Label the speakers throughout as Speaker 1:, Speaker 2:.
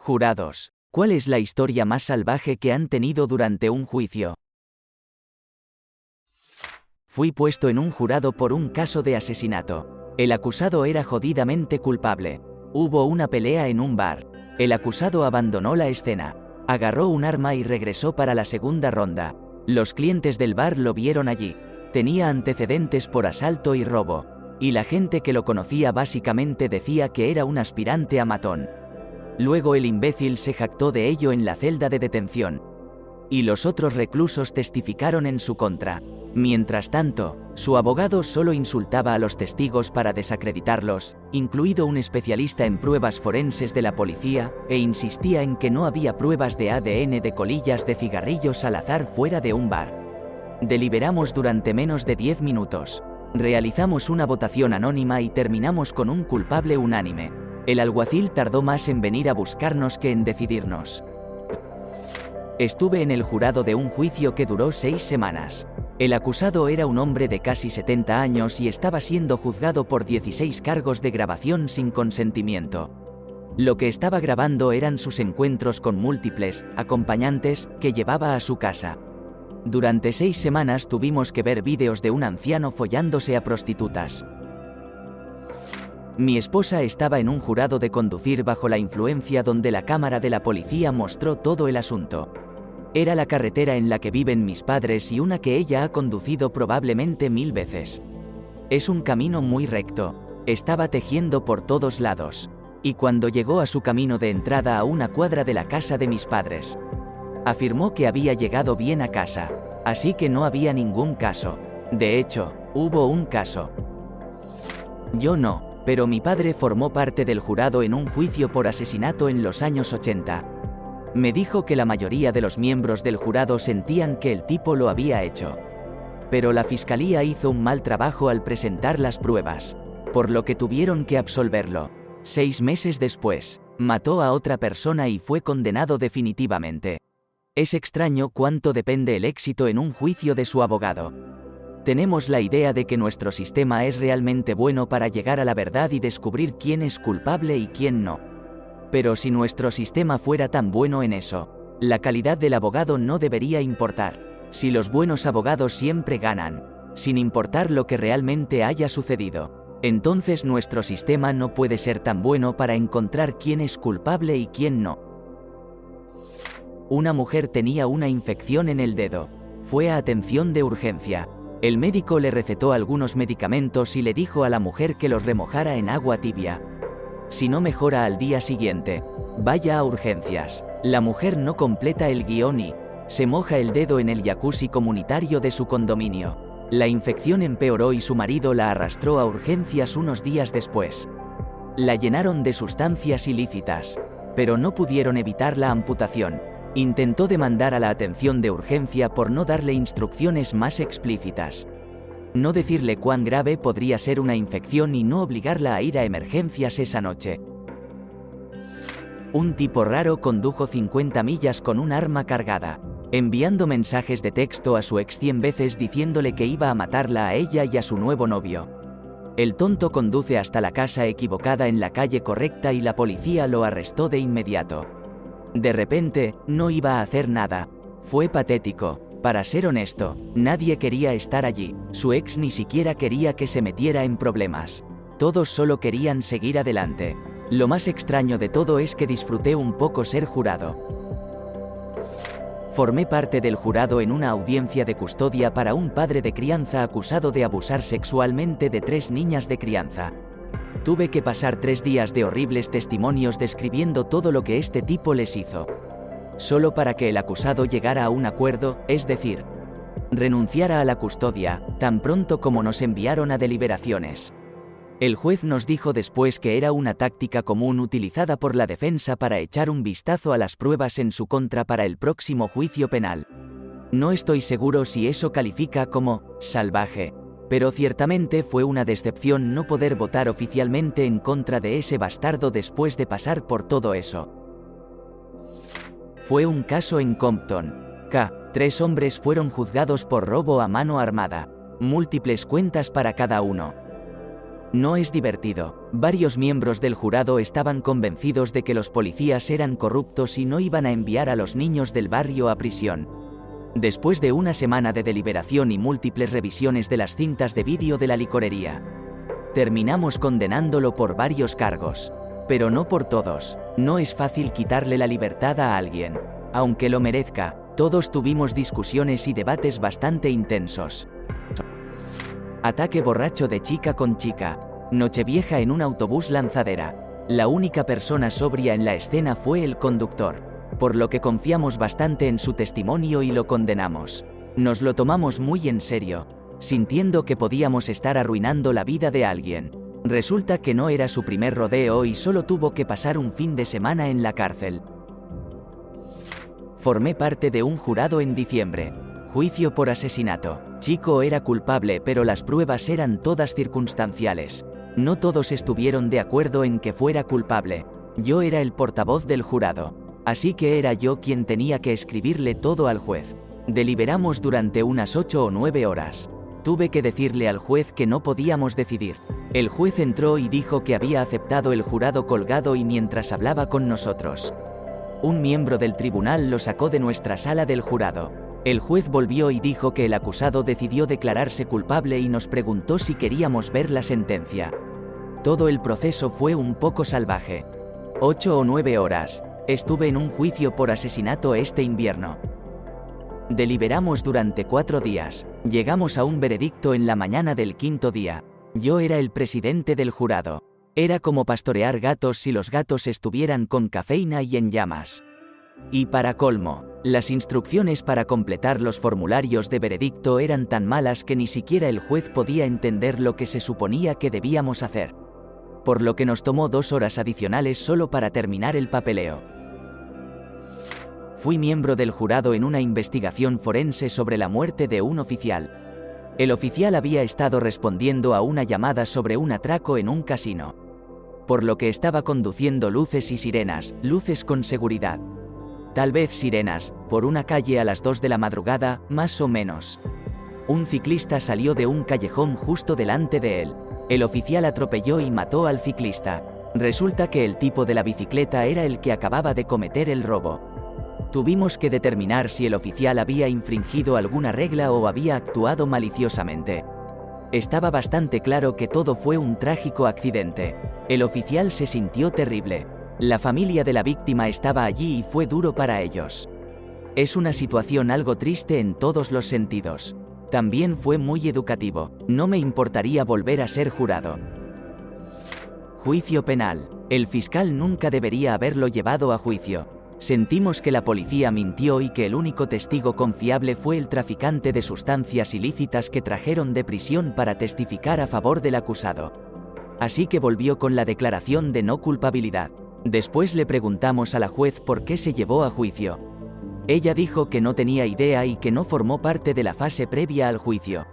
Speaker 1: Jurados, ¿cuál es la historia más salvaje que han tenido durante un juicio? Fui puesto en un jurado por un caso de asesinato. El acusado era jodidamente culpable. Hubo una pelea en un bar. El acusado abandonó la escena. Agarró un arma y regresó para la segunda ronda. Los clientes del bar lo vieron allí. Tenía antecedentes por asalto y robo. Y la gente que lo conocía básicamente decía que era un aspirante a matón. Luego el imbécil se jactó de ello en la celda de detención. Y los otros reclusos testificaron en su contra. Mientras tanto, su abogado solo insultaba a los testigos para desacreditarlos, incluido un especialista en pruebas forenses de la policía, e insistía en que no había pruebas de ADN de colillas de cigarrillos al azar fuera de un bar. Deliberamos durante menos de 10 minutos. Realizamos una votación anónima y terminamos con un culpable unánime. El alguacil tardó más en venir a buscarnos que en decidirnos. Estuve en el jurado de un juicio que duró 6 semanas. El acusado era un hombre de casi 70 años y estaba siendo juzgado por 16 cargos de grabación sin consentimiento. Lo que estaba grabando eran sus encuentros con múltiples acompañantes que llevaba a su casa. Durante 6 semanas tuvimos que ver vídeos de un anciano follándose a prostitutas. Mi esposa estaba en un jurado de conducir bajo la influencia donde la cámara de la policía mostró todo el asunto. Era la carretera en la que viven mis padres y una que ella ha conducido probablemente 1000 veces. Es un camino muy recto. Estaba tejiendo por todos lados. Y cuando llegó a su camino de entrada a una cuadra de la casa de mis padres, afirmó que había llegado bien a casa. Así que no había ningún caso. De hecho, hubo un caso. Yo no. Pero mi padre formó parte del jurado en un juicio por asesinato en los años 80. Me dijo que la mayoría de los miembros del jurado sentían que el tipo lo había hecho. Pero la fiscalía hizo un mal trabajo al presentar las pruebas, por lo que tuvieron que absolverlo. 6 meses después, mató a otra persona y fue condenado definitivamente. Es extraño cuánto depende el éxito en un juicio de su abogado. Tenemos la idea de que nuestro sistema es realmente bueno para llegar a la verdad y descubrir quién es culpable y quién no. Pero si nuestro sistema fuera tan bueno en eso, la calidad del abogado no debería importar. Si los buenos abogados siempre ganan, sin importar lo que realmente haya sucedido, entonces nuestro sistema no puede ser tan bueno para encontrar quién es culpable y quién no. Una mujer tenía una infección en el dedo. Fue a atención de urgencia. El médico le recetó algunos medicamentos y le dijo a la mujer que los remojara en agua tibia. Si no mejora al día siguiente, vaya a urgencias. La mujer no completa el guión y se moja el dedo en el jacuzzi comunitario de su condominio. La infección empeoró y su marido la arrastró a urgencias unos días después. La llenaron de sustancias ilícitas, pero no pudieron evitar la amputación. Intentó demandar a la atención de urgencia por no darle instrucciones más explícitas. No decirle cuán grave podría ser una infección y no obligarla a ir a emergencias esa noche. Un tipo raro condujo 50 millas con un arma cargada, enviando mensajes de texto a su ex 100 veces diciéndole que iba a matarla a ella y a su nuevo novio. El tonto conduce hasta la casa equivocada en la calle correcta y la policía lo arrestó de inmediato. De repente, no iba a hacer nada. Fue patético. Para ser honesto, nadie quería estar allí. Su ex ni siquiera quería que se metiera en problemas. Todos solo querían seguir adelante. Lo más extraño de todo es que disfruté un poco ser jurado. Formé parte del jurado en una audiencia de custodia para un padre de crianza acusado de abusar sexualmente de 3 niñas de crianza. Tuve que pasar 3 días de horribles testimonios describiendo todo lo que este tipo les hizo. Solo para que el acusado llegara a un acuerdo, es decir, renunciara a la custodia, tan pronto como nos enviaron a deliberaciones. El juez nos dijo después que era una táctica común utilizada por la defensa para echar un vistazo a las pruebas en su contra para el próximo juicio penal. No estoy seguro si eso califica como salvaje. Pero ciertamente fue una decepción no poder votar oficialmente en contra de ese bastardo después de pasar por todo eso. Fue un caso en Compton. 3 hombres fueron juzgados por robo a mano armada. Múltiples cuentas para cada uno. No es divertido. Varios miembros del jurado estaban convencidos de que los policías eran corruptos y no iban a enviar a los niños del barrio a prisión. Después de una semana de deliberación y múltiples revisiones de las cintas de vídeo de la licorería, terminamos condenándolo por varios cargos. Pero no por todos. No es fácil quitarle la libertad a alguien. Aunque lo merezca, todos tuvimos discusiones y debates bastante intensos. Ataque borracho de chica con chica. Nochevieja en un autobús lanzadera. La única persona sobria en la escena fue el conductor, por lo que confiamos bastante en su testimonio y lo condenamos. Nos lo tomamos muy en serio, sintiendo que podíamos estar arruinando la vida de alguien. Resulta que no era su primer rodeo y solo tuvo que pasar un fin de semana en la cárcel. Formé parte de un jurado en diciembre. Juicio por asesinato. Chico era culpable, pero las pruebas eran todas circunstanciales. No todos estuvieron de acuerdo en que fuera culpable. Yo era el portavoz del jurado, así que era yo quien tenía que escribirle todo al juez. Deliberamos durante unas 8 o 9 horas. Tuve que decirle al juez que no podíamos decidir. El juez entró y dijo que había aceptado el jurado colgado y mientras hablaba con nosotros, un miembro del tribunal lo sacó de nuestra sala del jurado. El juez volvió y dijo que el acusado decidió declararse culpable y nos preguntó si queríamos ver la sentencia. Todo el proceso fue un poco salvaje. 8 o 9 horas. Estuve en un juicio por asesinato este invierno. Deliberamos durante 4 días. Llegamos a un veredicto en la mañana del 5.º día. Yo era el presidente del jurado. Era como pastorear gatos si los gatos estuvieran con cafeína y en llamas. Y para colmo, las instrucciones para completar los formularios de veredicto eran tan malas que ni siquiera el juez podía entender lo que se suponía que debíamos hacer. Por lo que nos tomó 2 horas adicionales solo para terminar el papeleo. Fui miembro del jurado en una investigación forense sobre la muerte de un oficial. El oficial había estado respondiendo a una llamada sobre un atraco en un casino, por lo que estaba conduciendo luces y sirenas, luces con seguridad. Tal vez sirenas, por una calle a las 2 de la madrugada, más o menos. Un ciclista salió de un callejón justo delante de él. El oficial atropelló y mató al ciclista. Resulta que el tipo de la bicicleta era el que acababa de cometer el robo. Tuvimos que determinar si el oficial había infringido alguna regla o había actuado maliciosamente. Estaba bastante claro que todo fue un trágico accidente. El oficial se sintió terrible. La familia de la víctima estaba allí y fue duro para ellos. Es una situación algo triste en todos los sentidos. También fue muy educativo. No me importaría volver a ser jurado. Juicio penal. El fiscal nunca debería haberlo llevado a juicio. Sentimos que la policía mintió y que el único testigo confiable fue el traficante de sustancias ilícitas que trajeron de prisión para testificar a favor del acusado. Así que volvió con la declaración de no culpabilidad. Después le preguntamos a la juez por qué se llevó a juicio. Ella dijo que no tenía idea y que no formó parte de la fase previa al juicio,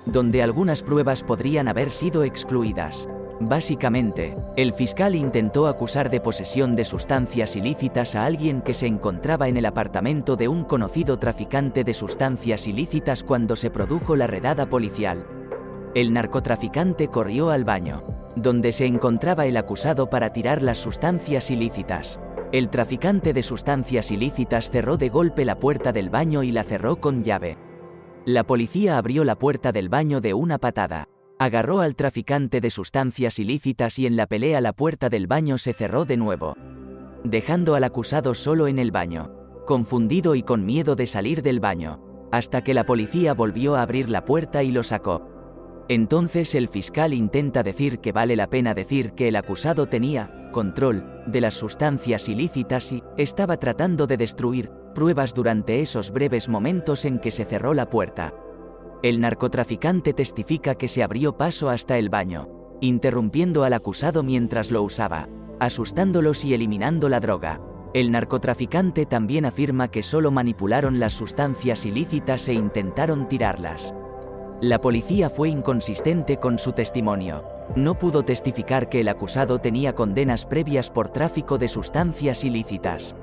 Speaker 1: donde algunas pruebas podrían haber sido excluidas. Básicamente, el fiscal intentó acusar de posesión de sustancias ilícitas a alguien que se encontraba en el apartamento de un conocido traficante de sustancias ilícitas cuando se produjo la redada policial. El narcotraficante corrió al baño, donde se encontraba el acusado para tirar las sustancias ilícitas. El traficante de sustancias ilícitas cerró de golpe la puerta del baño y la cerró con llave. La policía abrió la puerta del baño de una patada. Agarró al traficante de sustancias ilícitas y en la pelea la puerta del baño se cerró de nuevo, dejando al acusado solo en el baño, confundido y con miedo de salir del baño, hasta que la policía volvió a abrir la puerta y lo sacó. Entonces el fiscal intenta decir que vale la pena decir que el acusado tenía control de las sustancias ilícitas y estaba tratando de destruir pruebas durante esos breves momentos en que se cerró la puerta. El narcotraficante testifica que se abrió paso hasta el baño, interrumpiendo al acusado mientras lo usaba, asustándolos y eliminando la droga. El narcotraficante también afirma que solo manipularon las sustancias ilícitas e intentaron tirarlas. La policía fue inconsistente con su testimonio. No pudo testificar que el acusado tenía condenas previas por tráfico de sustancias ilícitas,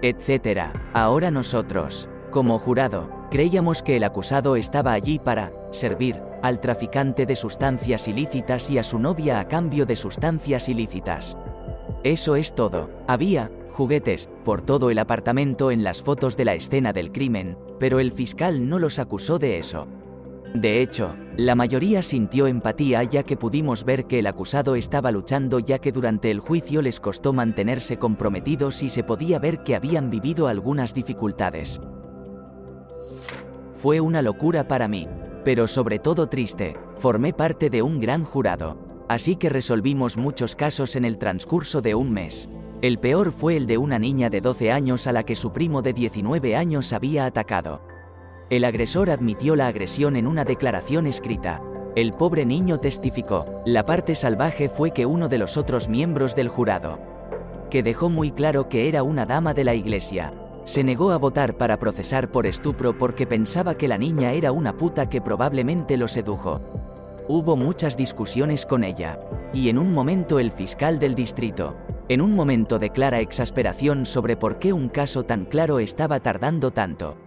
Speaker 1: etc. Ahora nosotros, como jurado, creíamos que el acusado estaba allí para servir al traficante de sustancias ilícitas y a su novia a cambio de sustancias ilícitas. Eso es todo. Había juguetes por todo el apartamento en las fotos de la escena del crimen, pero el fiscal no los acusó de eso. De hecho, la mayoría sintió empatía ya que pudimos ver que el acusado estaba luchando ya que durante el juicio les costó mantenerse comprometidos y se podía ver que habían vivido algunas dificultades. Fue una locura para mí, pero sobre todo triste. Formé parte de un gran jurado, así que resolvimos muchos casos en el transcurso de un mes. El peor fue el de una niña de 12 años a la que su primo de 19 años había atacado. El agresor admitió la agresión en una declaración escrita. El pobre niño testificó. La parte salvaje fue que uno de los otros miembros del jurado, que dejó muy claro que era una dama de la iglesia, se negó a votar para procesar por estupro porque pensaba que la niña era una puta que probablemente lo sedujo. Hubo muchas discusiones con ella, y en un momento el fiscal del distrito, en un momento de clara exasperación sobre por qué un caso tan claro estaba tardando tanto,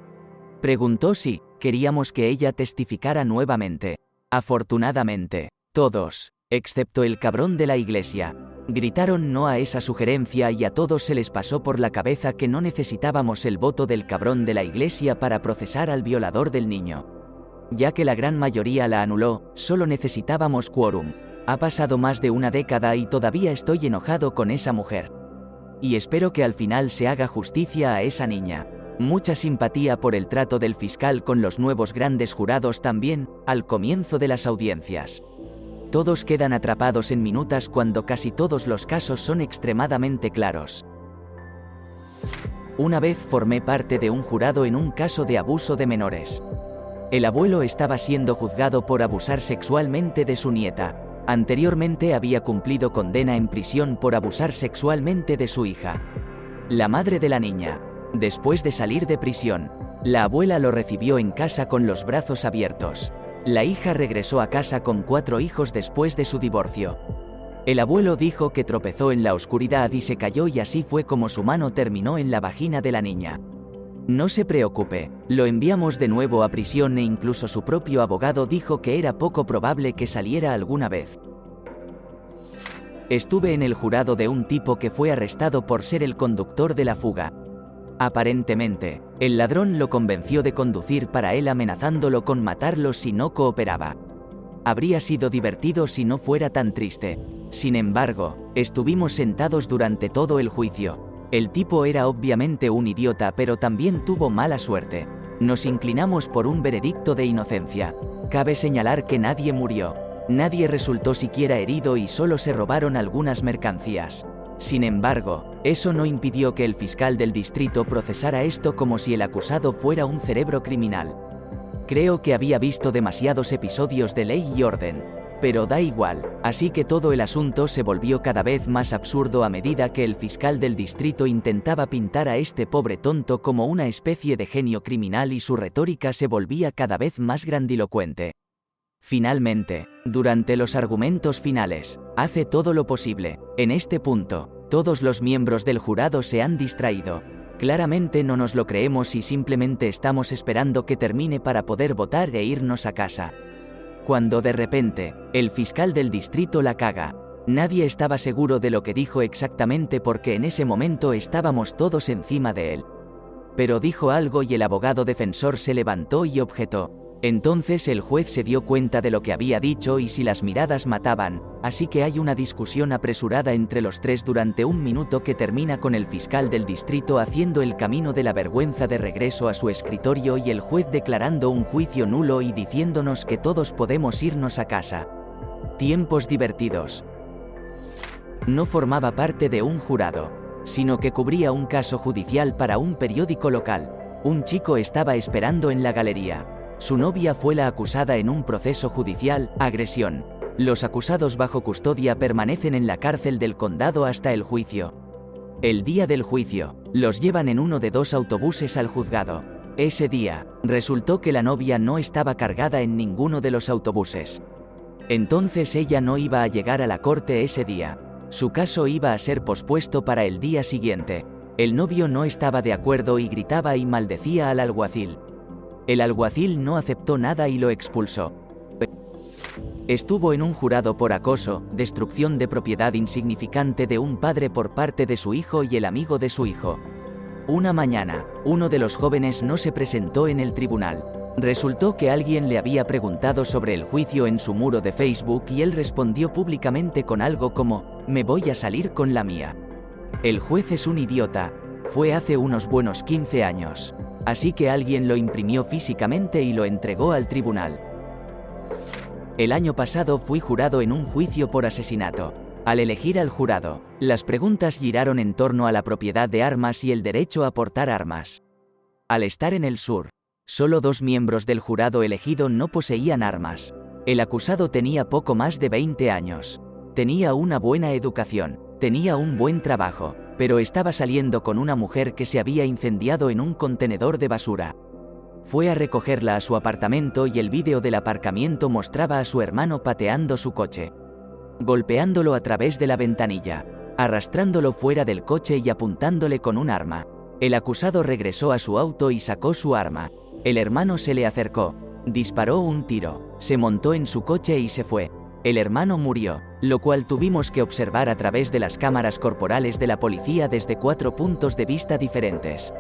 Speaker 1: preguntó si queríamos que ella testificara nuevamente. Afortunadamente, todos, excepto el cabrón de la iglesia, gritaron no a esa sugerencia y a todos se les pasó por la cabeza que no necesitábamos el voto del cabrón de la iglesia para procesar al violador del niño. Ya que la gran mayoría la anuló, solo necesitábamos quórum. Ha pasado más de una década y todavía estoy enojado con esa mujer. Y espero que al final se haga justicia a esa niña. Mucha simpatía por el trato del fiscal con los nuevos grandes jurados también, al comienzo de las audiencias. Todos quedan atrapados en minutas cuando casi todos los casos son extremadamente claros. Una vez formé parte de un jurado en un caso de abuso de menores. El abuelo estaba siendo juzgado por abusar sexualmente de su nieta. Anteriormente había cumplido condena en prisión por abusar sexualmente de su hija. La madre de la niña, después de salir de prisión, la abuela lo recibió en casa con los brazos abiertos. La hija regresó a casa con 4 hijos después de su divorcio. El abuelo dijo que tropezó en la oscuridad y se cayó y así fue como su mano terminó en la vagina de la niña. No se preocupe, lo enviamos de nuevo a prisión e incluso su propio abogado dijo que era poco probable que saliera alguna vez. Estuve en el jurado de un tipo que fue arrestado por ser el conductor de la fuga. Aparentemente, el ladrón lo convenció de conducir para él amenazándolo con matarlo si no cooperaba. Habría sido divertido si no fuera tan triste. Sin embargo, estuvimos sentados durante todo el juicio. El tipo era obviamente un idiota pero también tuvo mala suerte. Nos inclinamos por un veredicto de inocencia. Cabe señalar que nadie murió. Nadie resultó siquiera herido y solo se robaron algunas mercancías. Sin embargo, eso no impidió que el fiscal del distrito procesara esto como si el acusado fuera un cerebro criminal. Creo que había visto demasiados episodios de Ley y Orden, pero da igual, así que todo el asunto se volvió cada vez más absurdo a medida que el fiscal del distrito intentaba pintar a este pobre tonto como una especie de genio criminal y su retórica se volvía cada vez más grandilocuente. Finalmente, durante los argumentos finales, hace todo lo posible. En este punto, todos los miembros del jurado se han distraído. Claramente no nos lo creemos y simplemente estamos esperando que termine para poder votar e irnos a casa. Cuando de repente, el fiscal del distrito la caga. Nadie estaba seguro de lo que dijo exactamente porque en ese momento estábamos todos encima de él. Pero dijo algo y el abogado defensor se levantó y objetó. Entonces el juez se dio cuenta de lo que había dicho y si las miradas mataban, así que hay una discusión apresurada entre los tres durante un minuto que termina con el fiscal del distrito haciendo el camino de la vergüenza de regreso a su escritorio y el juez declarando un juicio nulo y diciéndonos que todos podemos irnos a casa. Tiempos divertidos. No formaba parte de un jurado, sino que cubría un caso judicial para un periódico local. Un chico estaba esperando en la galería. Su novia fue la acusada en un proceso judicial, agresión. Los acusados bajo custodia permanecen en la cárcel del condado hasta el juicio. El día del juicio, los llevan en uno de 2 autobuses al juzgado. Ese día, resultó que la novia no estaba cargada en ninguno de los autobuses. Entonces ella no iba a llegar a la corte ese día. Su caso iba a ser pospuesto para el día siguiente. El novio no estaba de acuerdo y gritaba y maldecía al alguacil. El alguacil no aceptó nada y lo expulsó. Estuvo en un jurado por acoso, destrucción de propiedad insignificante de un padre por parte de su hijo y el amigo de su hijo. Una mañana, uno de los jóvenes no se presentó en el tribunal. Resultó que alguien le había preguntado sobre el juicio en su muro de Facebook y él respondió públicamente con algo como, «Me voy a salir con la mía». El juez es un idiota. Fue hace unos buenos 15 años. Así que alguien lo imprimió físicamente y lo entregó al tribunal. El año pasado fui jurado en un juicio por asesinato. Al elegir al jurado, las preguntas giraron en torno a la propiedad de armas y el derecho a portar armas. Al estar en el sur, solo 2 miembros del jurado elegido no poseían armas. El acusado tenía poco más de 20 años. Tenía una buena educación, tenía un buen trabajo, pero estaba saliendo con una mujer que se había incendiado en un contenedor de basura. Fue a recogerla a su apartamento y el vídeo del aparcamiento mostraba a su hermano pateando su coche, golpeándolo a través de la ventanilla, arrastrándolo fuera del coche y apuntándole con un arma. El acusado regresó a su auto y sacó su arma. El hermano se le acercó, disparó un tiro, se montó en su coche y se fue. El hermano murió, lo cual tuvimos que observar a través de las cámaras corporales de la policía desde 4 puntos de vista diferentes.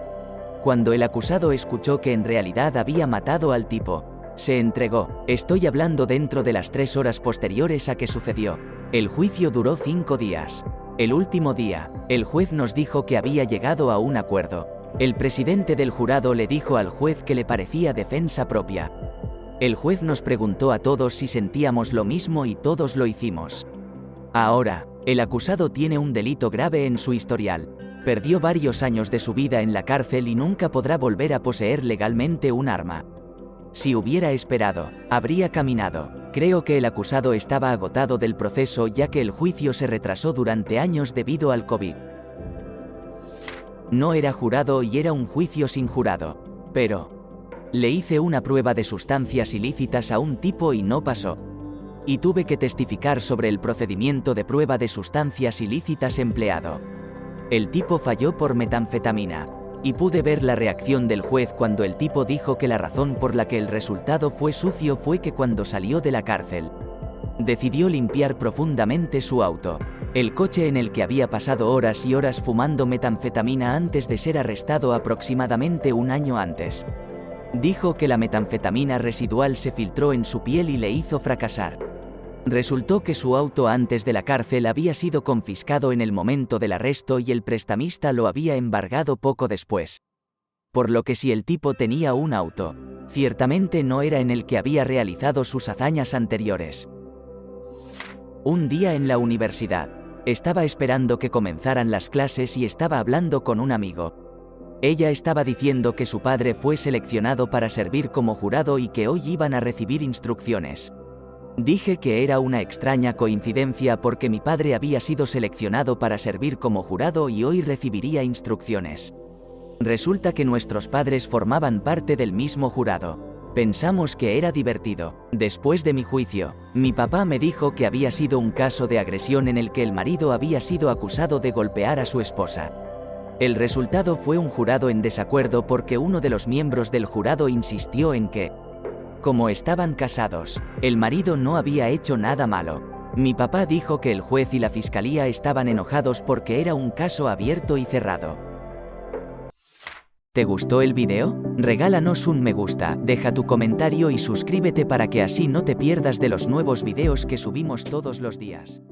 Speaker 1: Cuando el acusado escuchó que en realidad había matado al tipo, se entregó. Estoy hablando dentro de las 3 horas posteriores a que sucedió. El juicio duró 5 días. El último día, el juez nos dijo que había llegado a un acuerdo. El presidente del jurado le dijo al juez que le parecía defensa propia. El juez nos preguntó a todos si sentíamos lo mismo y todos lo hicimos. Ahora, el acusado tiene un delito grave en su historial. Perdió varios años de su vida en la cárcel y nunca podrá volver a poseer legalmente un arma. Si hubiera esperado, habría caminado. Creo que el acusado estaba agotado del proceso ya que el juicio se retrasó durante años debido al COVID. No era jurado y era un juicio sin jurado. Pero le hice una prueba de sustancias ilícitas a un tipo y no pasó. Y tuve que testificar sobre el procedimiento de prueba de sustancias ilícitas empleado. El tipo falló por metanfetamina. Y pude ver la reacción del juez cuando el tipo dijo que la razón por la que el resultado fue sucio fue que cuando salió de la cárcel, decidió limpiar profundamente su auto, el coche en el que había pasado horas y horas fumando metanfetamina antes de ser arrestado aproximadamente un año antes. Dijo que la metanfetamina residual se filtró en su piel y le hizo fracasar. Resultó que su auto antes de la cárcel había sido confiscado en el momento del arresto y el prestamista lo había embargado poco después. Por lo que si el tipo tenía un auto, ciertamente no era en el que había realizado sus hazañas anteriores. Un día en la universidad, estaba esperando que comenzaran las clases y estaba hablando con un amigo. Ella estaba diciendo que su padre fue seleccionado para servir como jurado y que hoy iban a recibir instrucciones. Dije que era una extraña coincidencia porque mi padre había sido seleccionado para servir como jurado y hoy recibiría instrucciones. Resulta que nuestros padres formaban parte del mismo jurado. Pensamos que era divertido. Después de mi juicio, mi papá me dijo que había sido un caso de agresión en el que el marido había sido acusado de golpear a su esposa. El resultado fue un jurado en desacuerdo porque uno de los miembros del jurado insistió en que, como estaban casados, el marido no había hecho nada malo. Mi papá dijo que el juez y la fiscalía estaban enojados porque era un caso abierto y cerrado. ¿Te gustó el video? Regálanos un me gusta, deja tu comentario y suscríbete para que así no te pierdas de los nuevos videos que subimos todos los días.